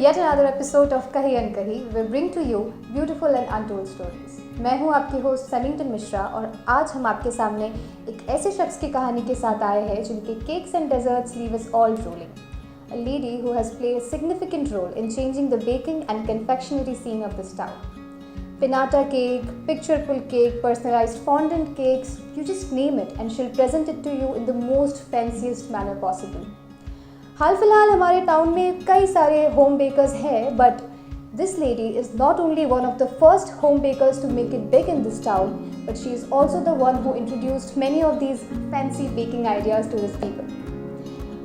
yet another episode of Kahi and Kahi, we bring to you beautiful and untold stories. मैं हूँ आपकी host सनीटन Mishra और आज हम आपके सामने एक ऐसे शख्स की कहानी के साथ आए हैं जिनके cakes and desserts leave us all drooling. A lady who has played a significant role in changing the baking and confectionery scene of this town. Pinata cake, picture pull cake, personalized fondant cakes, you just name it and she'll present it to you in the most fanciest manner possible. हाल फिलहाल हमारे town में कई सारे home bakers हैं but this lady is not only one of the first home bakers to make it big in this town but she is also the one who introduced many of these fancy baking ideas to this people.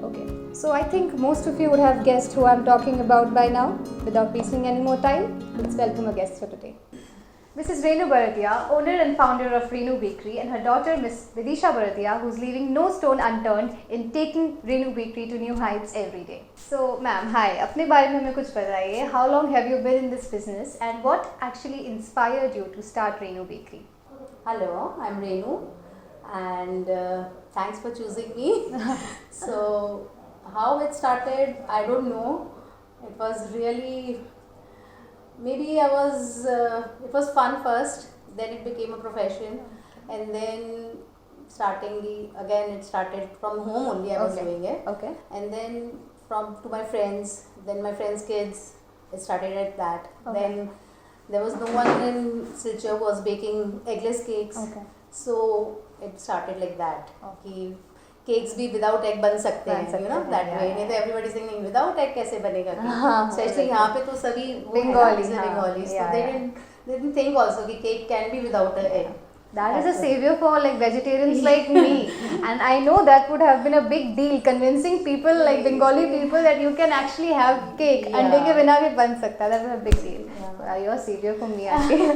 Okay, so I think most of you would have guessed who I'm talking about by now. Without wasting any more time, let's welcome a guest for today. Mrs. Renu Baratia, owner and founder of Renu Bakery, and her daughter Miss Vidisha Baratia, who's leaving no stone unturned in taking Renu Bakery to new heights every day. So, ma'am, hi. अपने बारे में हमें कुछ बताइए. How long have you been in this business, and what actually inspired you to start Renu Bakery? Hello, I'm Renu, and thanks for choosing me. So, how it started, I don't know. It was really. Maybe it was fun first, then it became a profession, and then again it started from home only. I was doing it, and then to my friends, then my friends' kids. It started at that. Then there was no one in Silchar who was baking eggless cakes, so it started like that. Cakes भी without egg बन सकते हैं, you know that way. नहीं तो everybody saying नहीं without egg कैसे बनेगा cake. Specially यहाँ पे तो सभी Bengalis so they didn't think also कि cake can be without an egg. That is a savior for like vegetarians like me, and I know that would have been a big deal convincing people like Bengali people that you can actually have cake अंडे के बिना भी बन सकता है. That was a big deal. You are savior for me actually.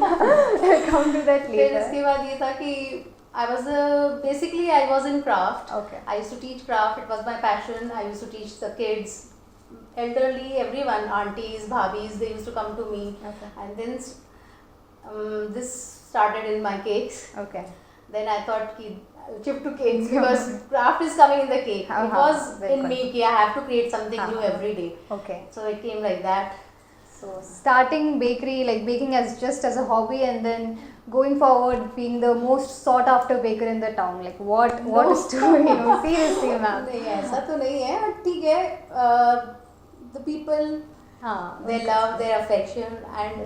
We'll come to that later. फिर इसके बाद ये था कि I was in craft. I used to teach craft. It was my passion. I used to teach the kids, elderly, everyone, aunties, bhabis. They used to come to me, and then this started in my cakes. Then I thought ki shift to cakes because craft is coming in the cake. It was in me ki I have to create something new every day. So it came like that. So starting bakery, like baking as a hobby, and then going forward being the most sought after baker in the town. Like what a story. Seriously, ma'am. नहीं ऐसा तो नहीं है, but ठीक है. The people, their love, their affection, and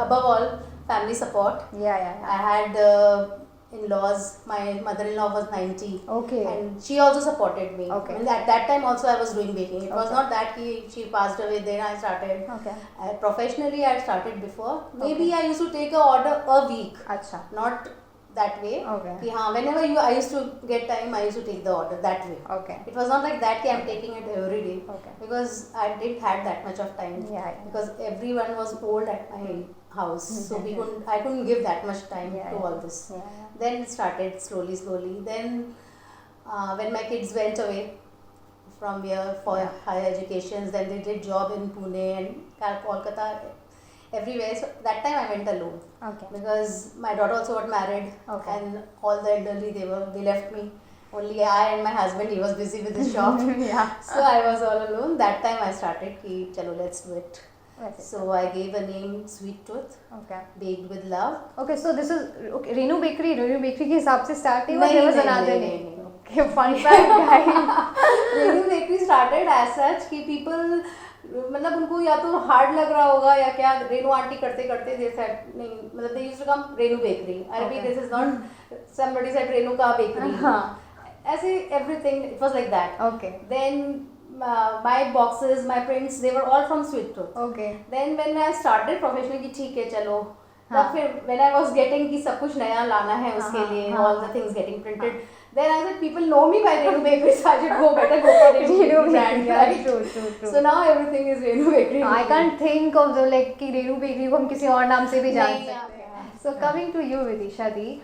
above all, family support. I had in-laws. My mother-in-law was 90. And she also supported me. And at that time also I was doing baking. It was not that she passed away, then I started. Professionally I started before. Maybe I used to take an order a week. Not that way. Ki whenever I used to get time, I used to take the order that way. It was not like that ki I'm taking it every day. Because I didn't had that much of time. Because everyone was old at my house, so I couldn't give that much time to all this. Then it started slowly. Then when my kids went away from here for higher education, then they did job in Pune and Kolkata, everywhere. So that time I went alone because my daughter also got married, and all the elderly they left me. Only I and my husband, he was busy with his shop. So I was all alone. That time I started ki chalo let's do it. So I gave a name Sweet Tooth. Baked with love. So this is Renu Bakery के हिसाब से start हुआ. There was another name. Fun fact, guys. Renu Bakery started as such कि people मतलब उनको या तो hard लग रहा होगा या क्या. रेनू आंटी करते they said नहीं, मतलब they used to come Renu Bakery. अरे this is not somebody said Renu का bakery. ऐसे everything it was like that. Then my boxes, my prints, they were all from Sweet Tooth. Then when I started professionally कि ठीक है चलो, तब फिर when I was getting कि सब कुछ नया लाना है उसके लिए, all the things getting printed, then I said people know me by Renu Bakery, so I should better go for Renu brand. True. So now everything is Renu Bakery. I can't think of the like कि Renu Bakery को हम किसी और नाम से भी जान सकते हैं. So coming to you, Vidisha Di,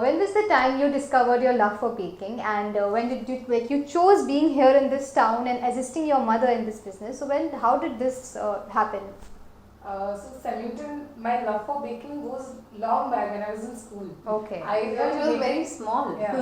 when was the time you discovered your love for baking, and when did you chose being here in this town and assisting your mother in this business? So how did this happen? So Samyutan, my love for baking goes long back when I was in school. Okay. I Because you were very small. Yeah.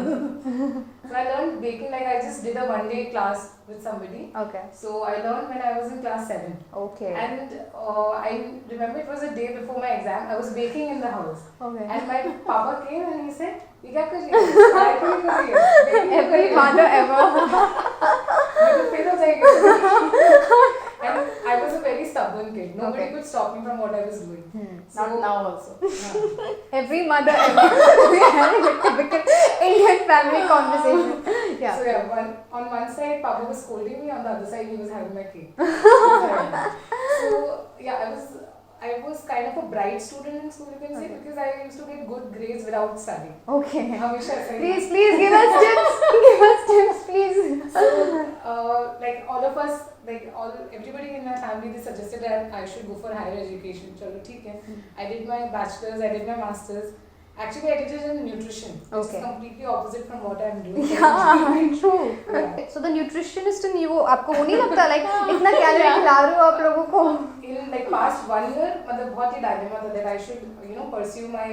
So I learned baking, like I just did a one-day class with somebody. Okay. So I learned when I was in class 7. Okay. And I remember it was a day before my exam. I was baking in the house. Okay. And my papa came and he said, "ये क्या कर रही है? पढ़ाई क्यों नहीं कर रही है? Baking क्यों कर Every रही है?" mother ever. मैं तो fail हो जाएगी। And I was a very stubborn kid. Nobody Okay. could stop me from what I was doing. Not now also. Every mother ever. We are having a typical Indian family conversation. Yeah. So yeah, on one side Papa was scolding me, on the other side he was having my cake. So yeah, I was kind of a bright student in school, you can say, Okay. because I used to get good grades without studying. Okay. हमेशा ऐसा ही Please give us tips. Give us tips, please. So, like all of us, everybody in my family, they suggested that I should go for higher education. चलो ठीक है. I did my bachelor's, I did my master's. Actually, I did it in nutrition, which Okay. is completely opposite from what I'm doing. Yeah, true. Yeah. So the nutritionist in you, आपको वो नहीं लगता like इतना calorie खिला रहे हो आप लोगों को? In like past 1 year, मतलब बहुत ही dilemma था that I should pursue my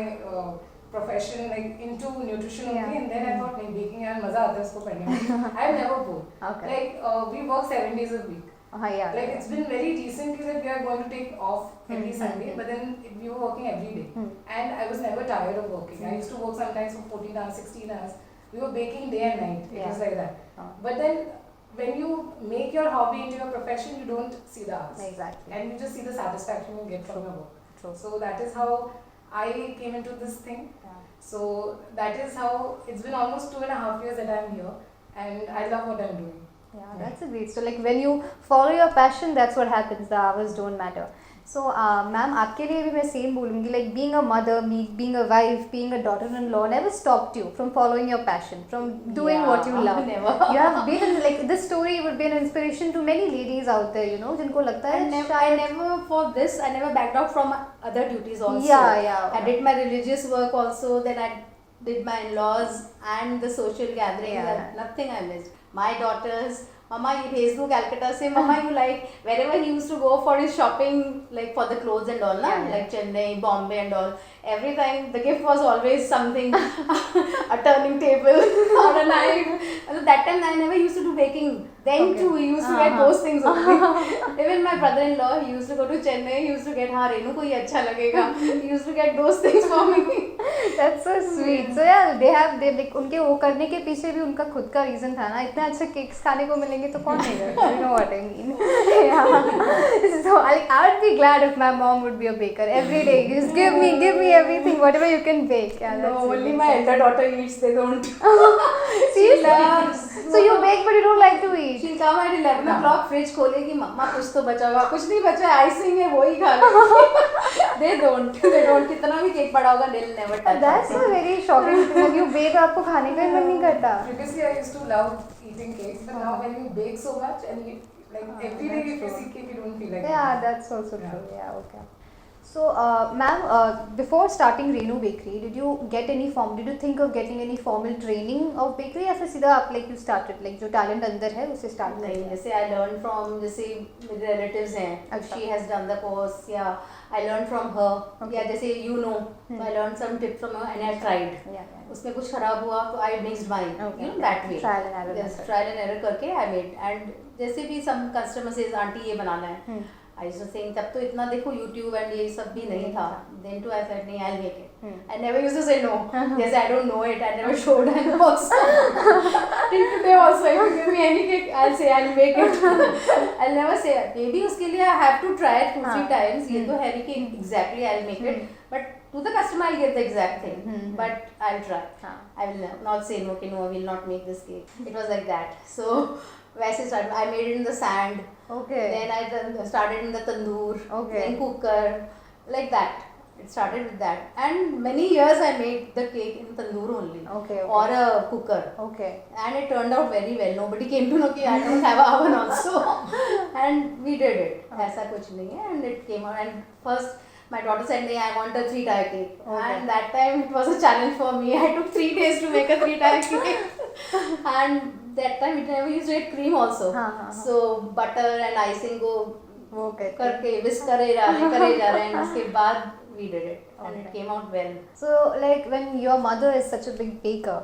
profession like into nutrition only, Yeah. and then I thought नहीं baking यार मजा आता है इसको पढ़ने में. I am never bored. Okay. Like we work 7 days a week. Yeah. Like it's been very recently that we are going to take off every Sunday, but then we were working every day. And I was never tired of working. I used to work sometimes for 14 hours, 16 hours. We were baking day and night. It was like that. But then when you make your hobby into your profession, you don't see the hours. Exactly. And you just see the satisfaction you get from your work. True. So that is how I came into this thing. So that is how it's been almost 2.5 years that I'm here, and I love what I'm doing. Yeah, that's a great. So like when you follow your passion, that's what happens. The hours don't matter. So ma'am, आपके लिए भी मैं same बोलूँगी. Like being a mother, being a wife, being a daughter-in-law never stopped you from following your passion, from doing what you love. Never. You have been like this story would be an inspiration to many ladies out there, you know, जिनको लगता है I never for this I never backed out from other duties also. Yeah. I did my religious work also. Then I did my in-laws and the social gatherings. Yeah. And nothing I missed. My daughters, Mama, you भेज दूँ Calcutta से. Mama, you like wherever he used to go for his shopping, like for the clothes and all, Yeah. like Chennai, Bombay and all. Every time the gift was always something, a turning table or a knife. And that time I never used to do baking. Then too, he used to get those things only. Even my brother-in-law, he used to go to Chennai. He used to get, हाँ रेनू को ये अच्छा लगेगा. He used to get those things for me. That's so sweet. So yeah, they like उनके वो करने के पीछे भी उनका खुद का reason था ना. इतने अच्छे cakes खाने को मिलेंगे तो कौन नहीं करेगा? You know what I mean? Yeah. So I would be glad if my mom would be a baker every day. Just give me everything, whatever you can bake. Yeah, No, that's only really my exciting. elder daughter eats. They don't. Seriously? So you bake but you don't like to eat? She'll come at 11 o'clock, fridge खोलेगी, मम्मा कुछ तो बचा हुआ, कुछ नहीं बचा है, icing है वही खा लो. They don't. कितना भी केक पड़ा होगा, they'll never touch. That's a very shocking thing. When you bake आपको खाने का ही मन नहीं करता. Previously, I used to love eating cakes, but now when you bake so much and you every day if you see cake, you don't feel like Yeah, that's also true. Yeah, okay. So, ma'am, before starting Renu Bakery, did you get any did you think of getting any formal training of bakery या फिर सीधा आप like you started like जो talent अंदर है उसे start कर नहीं, दिया? जैसे I learned from जैसे मेरे relatives हैं, अच्छा. she has done the course, या I learned from her, Okay. या जैसे you know, so I learned some tips from her and I tried. Yeah. उसमें कुछ खराब हुआ तो I mixed mine, Okay. you know that way. Trial and error Yes, method. trial and error करके I made. And जैसे भी some customer says aunty ये बनाना है, I used to think तब तो इतना देखो YouTube and ये सब भी नहीं था. Then too I said नहीं, I'll make it. I never used to say no. Yes, I don't know it. I never showed and also. Till today also, if you give me any cake, I'll say I'll make it. I'll never say maybe उसके लिए I have to try it 2-3 times. ये तो है नहीं कि exactly I'll make it. But to the customer I'll get the exact thing. But I'll try. I will not say no. Okay, no, I will not make this cake. It was like that. So वैसे started. I made it in the sand. Okay. Then I started in the tandoor. Okay. Then cooker. Like that. It started with that. And many years I made the cake in tandoor only. Okay. Or a cooker. Okay. And it turned out very well. Nobody came to know कि I don't have a oven also. And we did it. ऐसा कुछ नहीं है. And it came out. And first my daughter said, I want a 3-tier cake. Okay. And that time it was a challenge for me. I took 3 days to make a 3-tier cake. And that time it never used to get cream also. So butter and icing go वो करके wish करे जा रहे हैं उसके बाद we did it and it came out well. So like when your mother is such a big baker,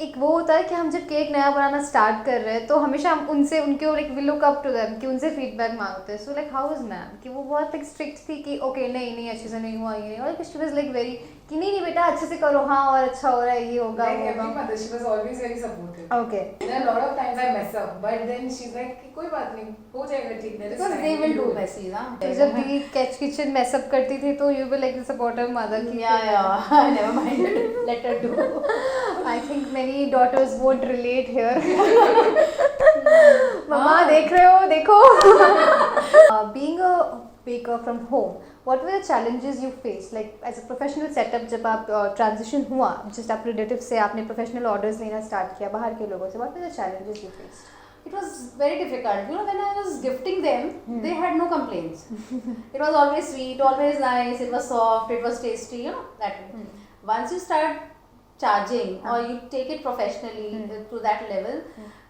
एक वो होता है कि हम जब केक नया बनाना स्टार्ट कर रहे हैं तो हमेशा हम उनसे उनके like we look up to them कि उनसे फीडबैक मांगते हैं. So like how is ma'am कि वो बहुत लाइक स्ट्रिक्ट थी कि ओके नहीं अच्छे से नहीं हुआ ये, और शी वाज लाइक वेरी कि नहीं बेटा अच्छे से करो, हाँ और अच्छा हो रहा है, ये होगा like वो every होगा. mother, she was always very supportive. Okay. There are a lot of times I mess up, but then she's like कि कोई बात नहीं, हो जाएगा ठीक. Because they will do messy, ना. तो जब भी कैच किचन मैस अप करती थी तो you will like the supportive mother की yeah never mind, let her do. I think many daughters won't relate here. मम्मा देख रहे हो, देखो. Being a baker from home, what were the challenges you faced? Like as a professional setup, जब आप transition हुआ, just आप relative से आपने professional orders लेना start किया बाहर के लोगों से, what were the challenges you faced? It was very difficult. You know, when I was gifting them, they had no complaints. It was always sweet, always nice. It was soft, it was tasty. You know that way. Once you start charging or you take it professionally to that level,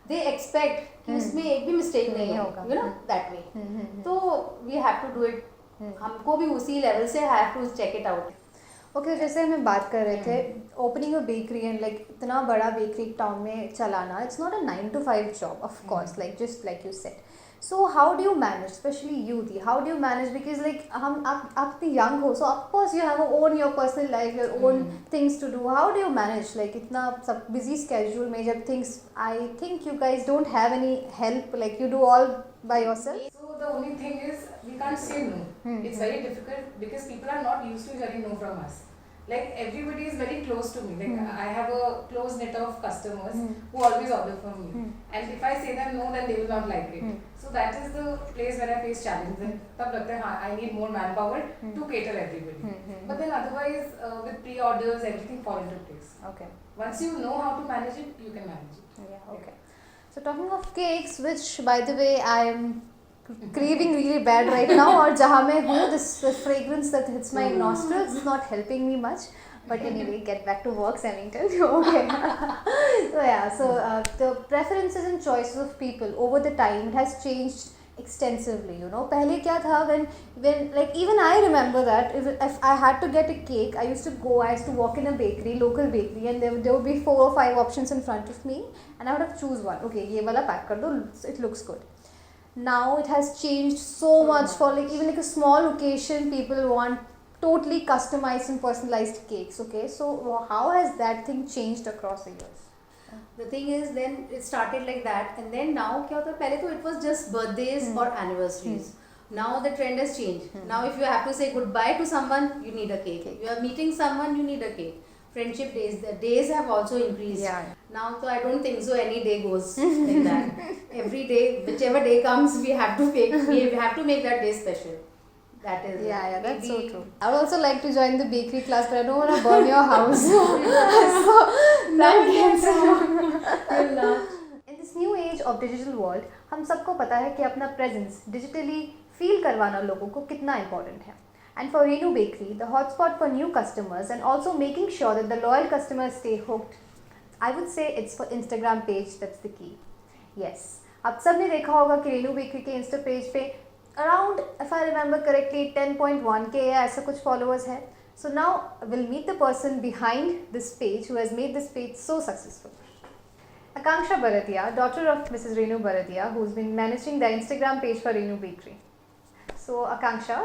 they expect कि उसमें एक भी mistake नहीं होगा. You know that way. तो we have to do it. हमको भी उसी level से have to check it out. Okay जैसे हम बात कर रहे थे opening a bakery and like इतना बड़ा बेकरी टाउन में चलाना, it's not a 9 to 5 job of course, like just like you said. So how do you manage, specially youth, how do you manage, because like आप इतनी young हो, so of course you have own your personal life, your own things to do. How do you manage like इतना सब busy schedule में, जब things I think you guys don't have any help, like you do all by yourself. So the only thing is we can't say no. It's very difficult because people are not used to hearing no from us. Like everybody is very close to me. Like I have a close knit of customers who always order from me. And if I say them no, then they will not like it. So that is the place where I face challenge. And तब लगता है हाँ, I need more manpower to cater everybody. But then otherwise, with pre-orders, everything fall into place. Okay. Once you know how to manage it, you can manage it. Yeah. Okay. So talking of cakes, which by the way I am craving really bad right now, और जहाँ मैं हूँ this fragrance that hits my nostrils is not helping me much, but anyway get back to work Sannington. Okay. So yeah, so the preferences and choices of people over the time, it has changed extensively, you know. पहले क्या था when like even I remember that if I had to get a cake, I used to walk in a bakery, local bakery, and there would be 4 or 5 options in front of me and I would have choose one. Okay, ये वाला pack कर दो, it looks good. Now it has changed so much. For like even like a small occasion, people want totally customized and personalized cakes. Okay, so how has that thing changed across the years? The thing is, then it started like that, and then now क्या होता है, पहले तो it was just birthdays or anniversaries. Now the trend has changed. Now if you have to say goodbye to someone, you need a cake. You are meeting someone, you need a cake. Friendship days, the days have also increased. Yeah. Now so I don't think so any day goes like that. Every day, whichever day comes, we have to make that day special. That is yeah, that's so true. I would also like to join the bakery class, but I don't want to burn your house. So in this new age of digital world, हम सबको पता है कि अपना presence digitally feel करवाना लोगों को कितना important है. And for Renu Bakery, the hotspot for new customers and also making sure that the loyal customers stay hooked, I would say it's for Instagram page that's the key. Yes, आप सब ने देखा होगा कि Renu Bakery के Insta page पे around, if I remember correctly, 10.1k या ऐसा कुछ followers है. So now we'll meet the person behind this page who has made this page so successful. Akanksha Baratia, daughter of Mrs. Renu Baratia, who's been managing the Instagram page for Renu Bakery. So Akanksha,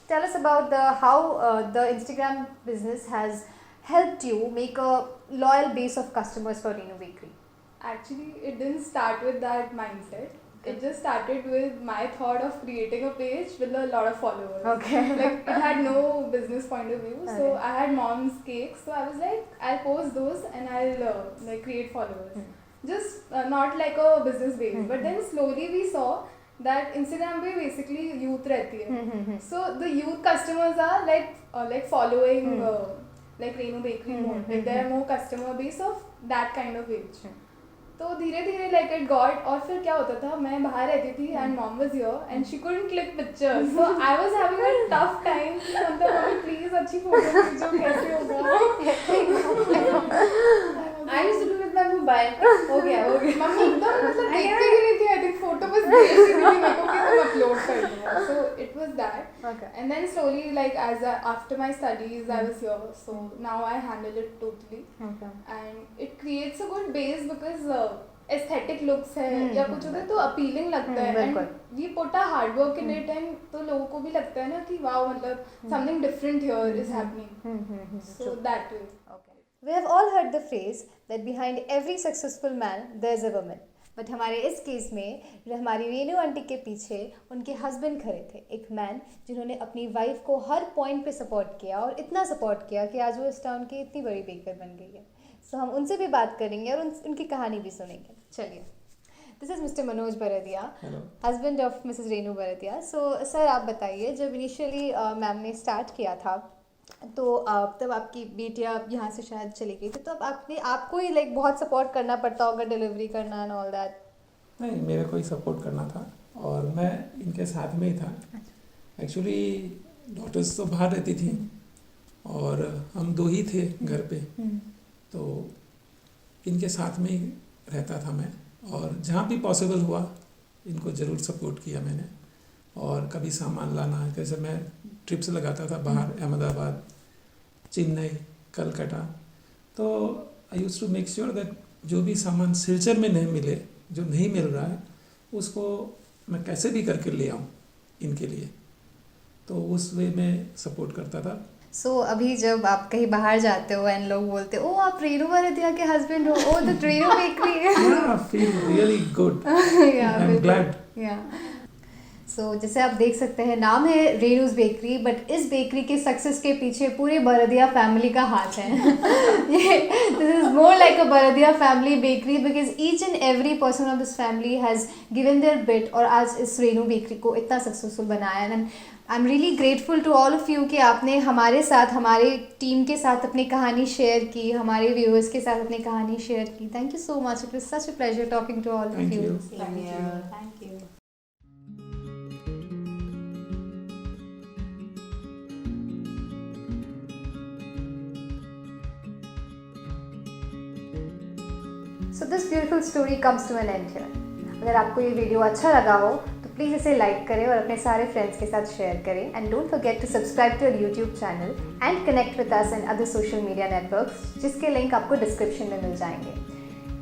tell us about how the Instagram business has helped you make a loyal base of customers for Renu Bakery. Actually, it didn't start with that mindset. It just started with my thought of creating a page with a lot of followers. Okay. Like it had no business point of view. So I had mom's cakes. So I was like, I'll post those and I'll like create followers. Just not like a business base. But then slowly we saw that Instagram पे basically youth रहती है. So the youth customers are like following like Renu Bakery more. Like there are more customer base of that kind of age. तो धीरे धीरे like it got, और फिर क्या होता था, मैं बाहर रहती थी and mom was here and she couldn't click pictures. So I was having a tough time. मतलब मम्मी please अच्छी photo खींचो, कैसे होगा? I used to do with my mobile. हो गया. मम्मी एकदम मतलब देखते ही नहीं थी. I think photo बस भेज दी थी मेरे को कि तुम upload कर दो. So it was that. Okay. And then slowly like after my studies I was here. So now I handle it totally. Okay. And it creates a good base because aesthetic looks है या कुछ होता है तो appealing लगता है. And we put a hard work in it and तो लोगों को भी लगता है ना कि wow मतलब something different here is happening. So that way. Okay. We have all heard the phrase that behind every successful man there's a woman. But हमारे इस केस में हमारी रेनू आंटी के पीछे उनके हस्बैंड खड़े थे, एक मैन जिन्होंने अपनी वाइफ को हर पॉइंट पे सपोर्ट किया और इतना सपोर्ट किया कि आज वो इस टाउन की इतनी बड़ी बेकर बन गई है. सो हम उनसे भी बात करेंगे और उनकी कहानी भी सुनेंगे. चलिए, this is mister Manoj Bardia, husband of missus Renu Bardia. So sir आप बताइए, जब इनिशियली मैम ने स्टार्ट किया था तो तब आपकी बेटियाँ यहाँ से शायद चली गई थी, तो अब आपको ही लाइक बहुत सपोर्ट करना पड़ता होगा डिलीवरी करना एंड ऑल दैट? नहीं, मेरे को ही सपोर्ट करना था और मैं इनके साथ में ही था. एक्चुअली डॉटर्स तो बाहर रहती थी और हम 2 ही थे घर पे, तो इनके साथ में ही रहता था मैं. और जहाँ भी पॉसिबल हुआ इनको ज़रूर सपोर्ट किया मैंने. और कभी सामान लाना, जैसे मैं ट्रिप्स लगाता था बाहर, अहमदाबाद, चेन्नई, कलकत्ता, तो I use to make sure that जो भी सामान सिलचर में नहीं मिले, जो नहीं मिल रहा है, उसको मैं कैसे भी करके ले आऊँ इनके लिए. तो उस वे में सपोर्ट करता था. सो अभी जब आप कहीं बाहर जाते हो एंड लोग बोलते हो, ओ आप रेनू बरदिया के हस्बैंड हो, of the Renu bakery. Yeah, feel really good. I'm glad. So जैसे आप देख सकते हैं, नाम है रेनूज बेकरी, बट इस बेकरी के सक्सेस के पीछे पूरे बरदिया फैमिली का हाथ है. This is more like a Bardia family bakery because each and every person of this family has given their bit और आज इस रेनू बेकरी को इतना सक्सेसफुल बनाया. And I am really grateful to all of you कि आपने हमारे साथ, हमारे टीम के साथ अपनी कहानी शेयर की, हमारे व्यूअर्स के साथ अपनी कहानी शेयर की. Thank you so much. It was such a pleasure talking to all of Thank you. you. Thank you. So this beautiful story comes to an end here. अगर आपको ये वीडियो अच्छा लगा हो तो प्लीज़ इसे लाइक करें और अपने सारे फ्रेंड्स के साथ शेयर करें. And don't forget to subscribe to our YouTube channel and connect with us and other social media networks, जिसके लिंक आपको डिस्क्रिप्शन में मिल जाएंगे.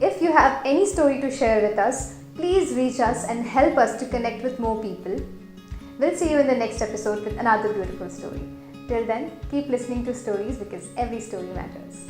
If you have any story to share with us, please reach us and help us to connect with more people. We'll see you in the next episode with another beautiful story. Till then, keep listening to stories because every story matters.